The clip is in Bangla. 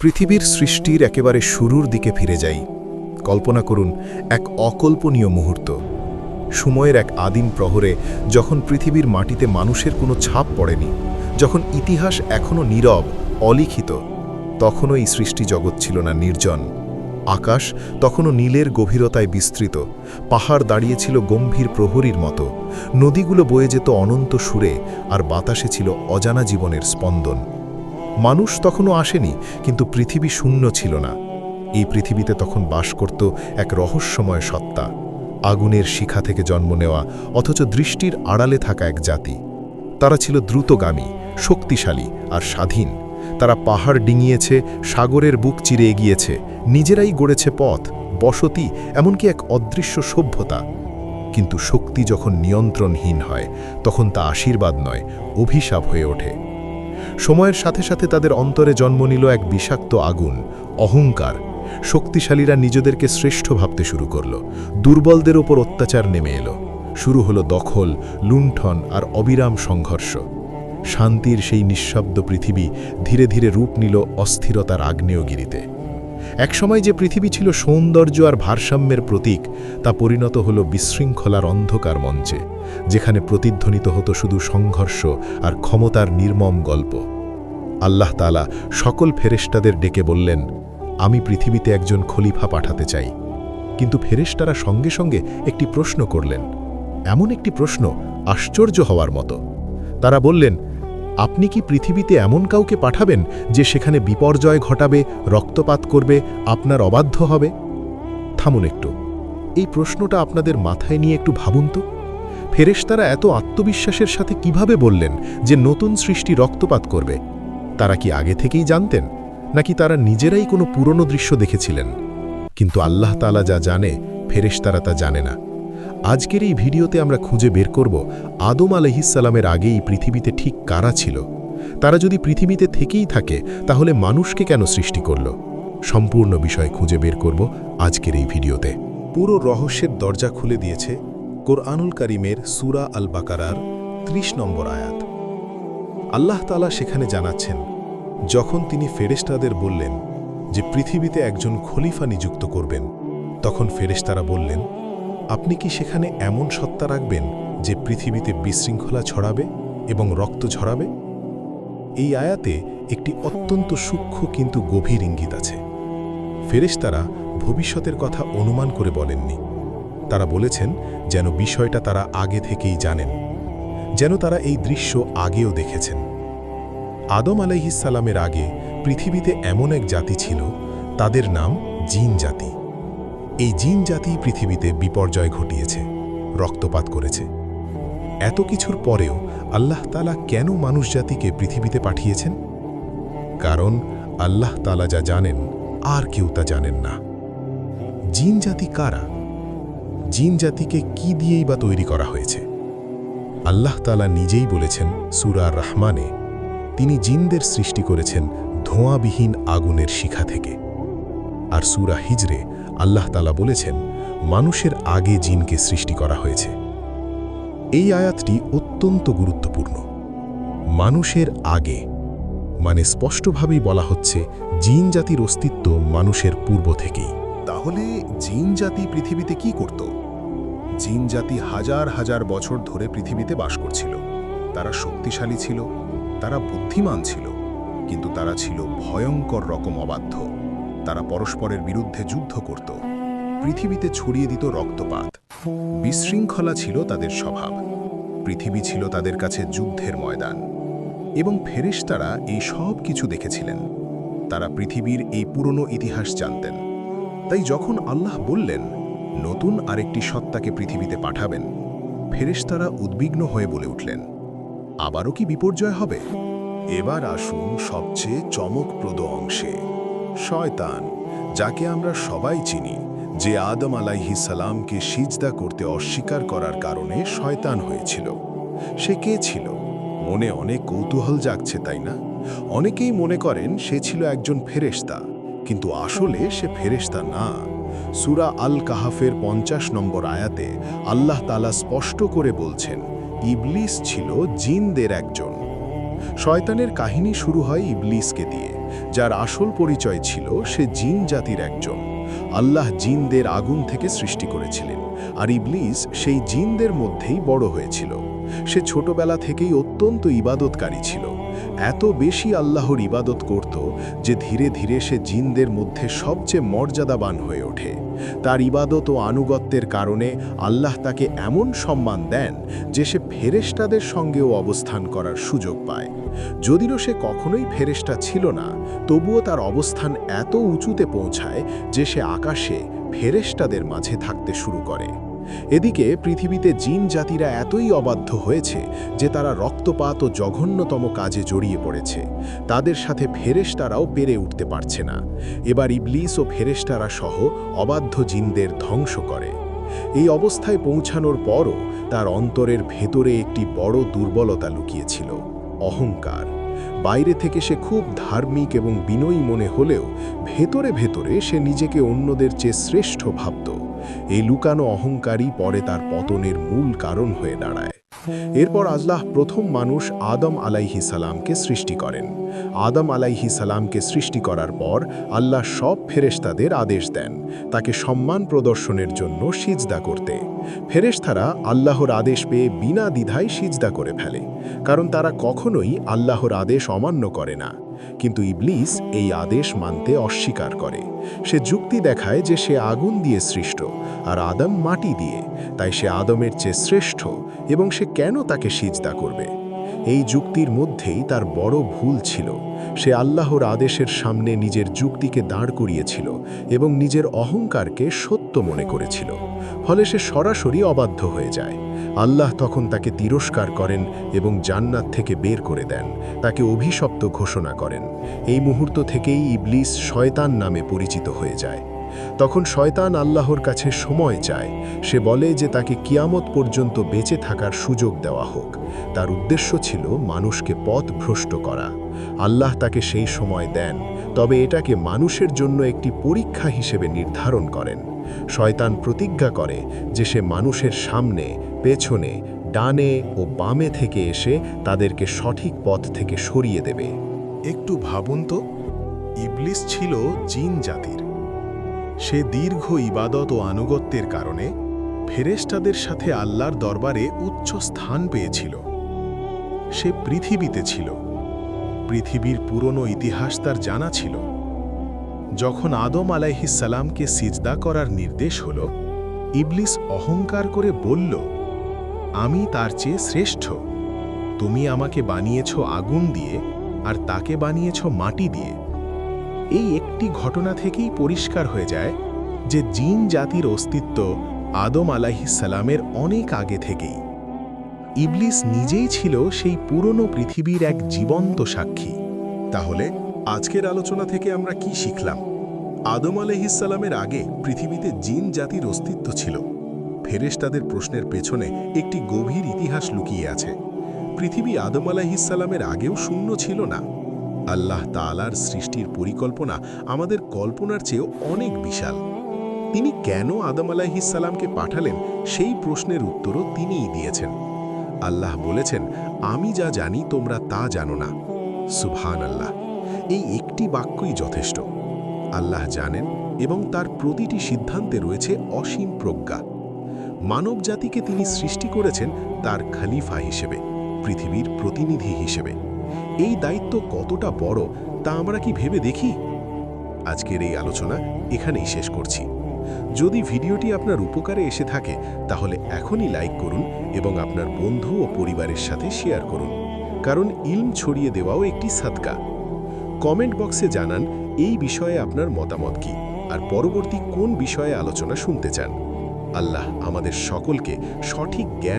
পৃথিবীর সৃষ্টির একেবারে শুরুর দিকে ফিরে যাই। কল্পনা করুন এক অকল্পনীয় মুহূর্ত। সময়ের এক আদিম প্রহরে, যখন পৃথিবীর মাটিতে মানুষের কোনো ছাপ পড়েনি, যখন ইতিহাস এখনও নীরব, অলিখিত, তখনও এই সৃষ্টি জগৎ ছিল না নির্জন। আকাশ তখনও নীলের গভীরতায় বিস্তৃত, পাহাড় দাঁড়িয়েছিল গম্ভীর প্রহরীর মতো, নদীগুলো বয়ে যেত অনন্ত সুরে, আর বাতাসে ছিল অজানা জীবনের স্পন্দন। মানুষ তখনও আসেনি, কিন্তু পৃথিবী শূন্য ছিল না। এই পৃথিবীতে তখন বাস করত এক রহস্যময় সত্তা, আগুনের শিখা থেকে জন্ম নেওয়া অথচ দৃষ্টির আড়ালে থাকা এক জাতি। তারা ছিল দ্রুতগামী, শক্তিশালী আর স্বাধীন। তারা পাহাড় ডিঙিয়েছে, সাগরের বুক চিরে এগিয়েছে, নিজেরাই গড়েছে পথ, বসতি, এমনকি এক অদৃশ্য সভ্যতা। কিন্তু শক্তি যখন নিয়ন্ত্রণহীন হয়, তখন তা আশীর্বাদ নয়, অভিশাপ হয়ে ওঠে। সময়ের সাথে সাথে তাদের অন্তরে জন্ম নিল এক বিষাক্ত আগুন, অহংকার। শক্তিশালীরা নিজেদেরকে শ্রেষ্ঠ ভাবতে শুরু করল, দুর্বলদের ওপর অত্যাচার নেমে এলো। শুরু হলো দখল, লুণ্ঠন আর অবিরাম সংঘর্ষ। শান্তির সেই নিঃশব্দ পৃথিবী ধীরে ধীরে রূপ নিল অস্থিরতার আগ্নেয়গিরিতে। একসময় যে পৃথিবী ছিল সৌন্দর্য আর ভারসাম্যের প্রতীক, তা পরিণত হল বিশৃঙ্খলার অন্ধকার মঞ্চে, যেখানে প্রতিধ্বনিত হতো শুধু সংঘর্ষ আর ক্ষমতার নির্মম গল্প। আল্লাহ তাআলা সকল ফেরেশতাদের ডেকে বললেন, আমি পৃথিবীতে একজন খলিফা পাঠাতে চাই। কিন্তু ফেরেশতারা সঙ্গে সঙ্গে একটি প্রশ্ন করলেন, এমন একটি প্রশ্ন আশ্চর্য হওয়ার মতো। তারা বললেন, আপনি কি পৃথিবীতে এমন কাউকে পাঠাবেন যে সেখানে বিপর্যয় ঘটাবে, রক্তপাত করবে, আপনার অবাধ্য হবে? থামুন একটু, এই প্রশ্নটা আপনাদের মাথায় নিয়ে একটু ভাবুন তো। ফেরেশতারা এত আত্মবিশ্বাসের সাথে কিভাবে বললেন যে নতুন সৃষ্টি রক্তপাত করবে? তারা কি আগে থেকেই জানতেন, নাকি তারা নিজেরাই কোনো পুরনো দৃশ্য দেখেছিলেন? কিন্তু আল্লাহ তাআলা যা জানে, ফেরেশতারা তা জানে না। আজকের এই ভিডিওতে আমরা খুঁজে বের করব আদম আলাইহিসসালামের আগে এই পৃথিবীতে ঠিক কারা ছিল। তারা যদি পৃথিবীতে থেকেই থাকে, তাহলে মানুষকে কেন সৃষ্টি করল? সম্পূর্ণ বিষয় খুঁজে বের করব আজকের এই ভিডিওতে। পুরো রহস্যের দরজা খুলে দিয়েছে কোরআনুল কারীমের সূরা আল বাকারার ৩০ নম্বর আয়াত। আল্লাহ তাআলা সেখানে জানাচ্ছেন, যখন তিনি ফেরেশতাদের বললেন যে পৃথিবীতে একজন খলিফা নিযুক্ত করবেন, তখন ফেরেশতারা বললেন, আপনি কি সেখানে এমন সত্তা রাখবেন যে পৃথিবীতে বিশৃঙ্খলা ছড়াবে এবং রক্ত ঝরাবে? এই আয়াতে একটি অত্যন্ত সূক্ষ্ম কিন্তু গভীর ইঙ্গিত আছে। ফেরেশতারা ভবিষ্যতের কথা অনুমান করে বলেননি। তারা বলেছেন যেন বিষয়টা তারা আগে থেকেই জানেন, যেন তারা এই দৃশ্য আগেও দেখেছেন। আদম আলাইহিসসালামের আগে পৃথিবীতে এমন এক জাতি ছিল, তাদের নাম জিন জাতি। এই জিন জাতি পৃথিবীতে বিপর্যয় ঘটিয়েছে, রক্তপাত করেছে। এত কিছুর পরেও আল্লাহ তাআলা কেন মানুষ জাতিকে পৃথিবীতে পাঠিয়েছেন? কারণ আল্লাহ তাআলা যা জানেন, আর কেউ তা জানেন না। জিন জাতি কারা? জিন জাতিকে কি দিয়েই বা তৈরি করা হয়েছে? আল্লাহ তাআলা নিজেই বলেছেন সূরা রহমানে, তিনি জিনদের সৃষ্টি করেছেন ধোঁয়াবিহীন আগুনের শিখা থেকে। আর সূরা হিজরে আল্লাহ তাআলা বলেছেন, মানুষের আগে জিনকে সৃষ্টি করা হয়েছে। এই আয়াতটি অত্যন্ত গুরুত্বপূর্ণ। মানুষের আগে মানে স্পষ্টভাবেই বলা হচ্ছে জিন জাতির অস্তিত্ব মানুষের পূর্ব থেকেই। তাহলে জিন জাতি পৃথিবীতে কি করত? জিন জাতি হাজার হাজার বছর ধরে পৃথিবীতে বাস করছিল। তারা শক্তিশালী ছিল, তারা বুদ্ধিমান ছিল, কিন্তু তারা ছিল ভয়ঙ্কর রকম অবাধ্য। তারা পরস্পরের বিরুদ্ধে যুদ্ধ করত, পৃথিবীতে ছড়িয়ে দিত রক্তপাত। বিশৃঙ্খলা ছিল তাদের স্বভাব। পৃথিবী ছিল তাদের কাছে যুদ্ধের ময়দান। এবং ফেরেশতারা এই সব কিছু দেখেছিলেন। তারা পৃথিবীর এই পুরনো ইতিহাস জানতেন। তাই যখন আল্লাহ বললেন নতুন আরেকটি সত্তাকে পৃথিবীতে পাঠাবেন, ফেরেশতারা উদ্বিগ্ন হয়ে বলে উঠলেন, আবারও কি বিপর্যয় হবে? এবার আসুন সবচেয়ে চমকপ্রদ অংশে। শয়তান, যাকে আমরা সবাই চিনি, যে আদম আলাইহিসসালামকে সিজদা করতে অস্বীকার করার কারণে শয়তান হয়েছিল, সে কে ছিল? মনে অনেক কৌতূহল জাগছে, তাই না? অনেকেই মনে করেন সে ছিল একজন ফেরেশতা, কিন্তু আসলে সে ফেরেশতা না। সূরা আল কাহাফের ৫০ নম্বর আয়াতে আল্লাহ তাআলা স্পষ্ট করে বলছেন, ইবলিস ছিল জিনদের একজন। শয়তানের কাহিনী শুরু হয় ইবলিসকে দিয়ে, যার আসল পরিচয় ছিল সে জিন জাতির একজন। আল্লাহ জিনদের আগুন থেকে সৃষ্টি করেছিলেন, আর ইবলিস সেই জিনদের মধ্যেই বড় হয়েছিল। সে ছোটবেলা থেকেই অত্যন্ত ইবাদতকারী ছিল, এত বেশি আল্লাহর ইবাদত করত যে ধীরে ধীরে সে জিনদের মধ্যে সবচেয়ে মর্যাদাবান হয়ে ওঠে। তার ইবাদত ও আনুগত্যের কারণে আল্লাহ তাকে এমন সম্মান দেন যে সে ফেরেশতাদের সঙ্গেও অবস্থান করার সুযোগ পায়। যদিও সে কখনোই ফেরেশতা ছিল না, তবুও তার অবস্থান এত উঁচুতে পৌঁছায় যে সে আকাশে ফেরেশতাদের মাঝে থাকতে শুরু করে। এদিকে পৃথিবীতে জিন জাতিরা এতই অবাধ্য হয়েছে যে তারা রক্তপাত ও জঘন্যতম কাজে জড়িয়ে পড়েছে। তাদের সাথে ফেরেশতারাও পেরে উঠতে পারছে না। এবার ইবলিস ও ফেরেশতারা সহ অবাধ্য জিনদের ধ্বংস করে। এই অবস্থায় পৌঁছানোর পরও তার অন্তরের ভেতরে একটি বড় দুর্বলতা লুকিয়েছিল, অহংকার। বাইরে থেকে সে খুব ধার্মিক এবং বিনয়ী মনে হলেও ভেতরে ভেতরে সে নিজেকে অন্যদের চেয়ে শ্রেষ্ঠ ভাবত। এই লুকানো অহংকারই পরে তার পতনের মূল কারণ হয়ে দাঁড়ায়। এরপর আল্লাহ প্রথম মানুষ আদম আলাইহিস সালামকে সৃষ্টি করেন। আদম আলাইহিস সালামকে সৃষ্টি করার পর আল্লাহ সব ফেরেশতাদের আদেশ দেন তাকে সম্মান প্রদর্শনের জন্য সিজদা করতে। ফেরেশতারা আল্লাহর আদেশ পেয়ে বিনা দ্বিধায় সিজদা করে ফেলে, কারণ তারা কখনোই আল্লাহর আদেশ অমান্য করে না। কিন্তু ইবলিস এই আদেশ মানতে অস্বীকার করে। সে যুক্তি দেখায় যে সে আগুন দিয়ে সৃষ্ট আর আদম মাটি দিয়ে, তাই সে আদমের চেয়ে শ্রেষ্ঠ এবং সে কেন তাকে সিজদা করবে। এই যুক্তির মধ্যেই তার বড় ভুল ছিল। সে আল্লাহর আদেশের সামনে নিজের যুক্তিকে দাঁড় করিয়েছিল এবং নিজের অহংকারকে সত্য মনে করেছিল। ফলে সে সরাসরি অবাধ্য হয়ে যায়। আল্লাহ তখন তাকে তিরস্কার করেন এবং জান্নাত থেকে বের করে দেন, তাকে অভিশপ্ত ঘোষণা করেন। এই মুহূর্ত থেকেই ইবলিস শয়তান নামে পরিচিত হয়ে যায়। তখন শয়তান আল্লাহর কাছে সময় চায়। সে বলে যে তাকে কিয়ামত পর্যন্ত বেঁচে থাকার সুযোগ দেওয়া হোক। তার উদ্দেশ্য ছিল মানুষকে পথভ্রষ্ট করা। আল্লাহ তাকে সেই সময় দেন, তবে এটাকে মানুষের জন্য একটি পরীক্ষা হিসেবে নির্ধারণ করেন। শয়তান প্রতিজ্ঞা করে যে সে মানুষের সামনে, পেছনে, ডানে ও বামে থেকে এসে তাদেরকে সঠিক পথ থেকে সরিয়ে দেবে। একটু ভাবুন তো, ইবলিস ছিল জিন জাতির। সে দীর্ঘ ইবাদত ও আনুগত্যের কারণে ফেরেশতাদের সাথে আল্লাহর দরবারে উচ্চ স্থান পেয়েছিল। সে পৃথিবীতে ছিল, পৃথিবীর পুরনো ইতিহাস তার জানা ছিল। যখন আদম আলাইহিস সালামকে সিজদা করার নির্দেশ হলো, ইবলিস অহংকার করে বলল, আমি তার চেয়ে শ্রেষ্ঠ। তুমি আমাকে বানিয়েছ আগুন দিয়ে আর তাকে বানিয়েছ মাটি দিয়ে। এই একটি ঘটনা থেকেই পরিষ্কার হয়ে যায় যে জিন জাতির অস্তিত্ব আদম আলাইহিস সালামের অনেক আগে থেকেই। ইবলিস নিজেই ছিল সেই পুরনো পৃথিবীর এক জীবন্ত সাক্ষী। তাহলে আজকের আলোচনা থেকে আমরা কি শিখলাম? আদম আলাইহিস সালামের আগে পৃথিবীতে জিন জাতির অস্তিত্ব ছিল। ফেরেশতাদের প্রশ্নের পেছনে একটি গভীর ইতিহাস লুকিয়ে আছে। পৃথিবী আদম আলাইহিস সালামের আগেও শূন্য ছিল না। আল্লাহ তাআলার সৃষ্টির পরিকল্পনা আমাদের কল্পনার চেয়েও অনেক বিশাল। তিনি কেন আদম আলাইহিস সালামকে পাঠালেন সেই প্রশ্নের উত্তরও তিনিই দিয়েছেন। আল্লাহ বলেছেন, আমি যা জানি তোমরা তা জানো না। সুবহানাল্লাহ। এই একটি বাক্যই যথেষ্ট। আল্লাহ জানেন এবং তার প্রতিটি সিদ্ধান্তে রয়েছে অসীম প্রজ্ঞা। মানব জাতিকে তিনি সৃষ্টি করেছেন তার খলিফা হিসেবে, পৃথিবীর প্রতিনিধি হিসেবে। এই দায়িত্ব কতটা বড় তা আমরা কি ভেবে দেখি? আজকের এই আলোচনা এখানেই শেষ করছি। যদি ভিডিওটি আপনার উপকারে এসে থাকে তাহলে এখনই লাইক করুন এবং আপনার বন্ধু ও পরিবারের সাথে শেয়ার করুন, কারণ ইলম ছড়িয়ে দেওয়াও একটি সাদকা। কমেন্ট বক্সে জানান এই বিষয়ে আপনার মতামত কি, আর পরবর্তী কোন বিষয়ে আলোচনা শুনতে চান। আল্লাহ আমাদের সকলকে সঠিক জ্ঞান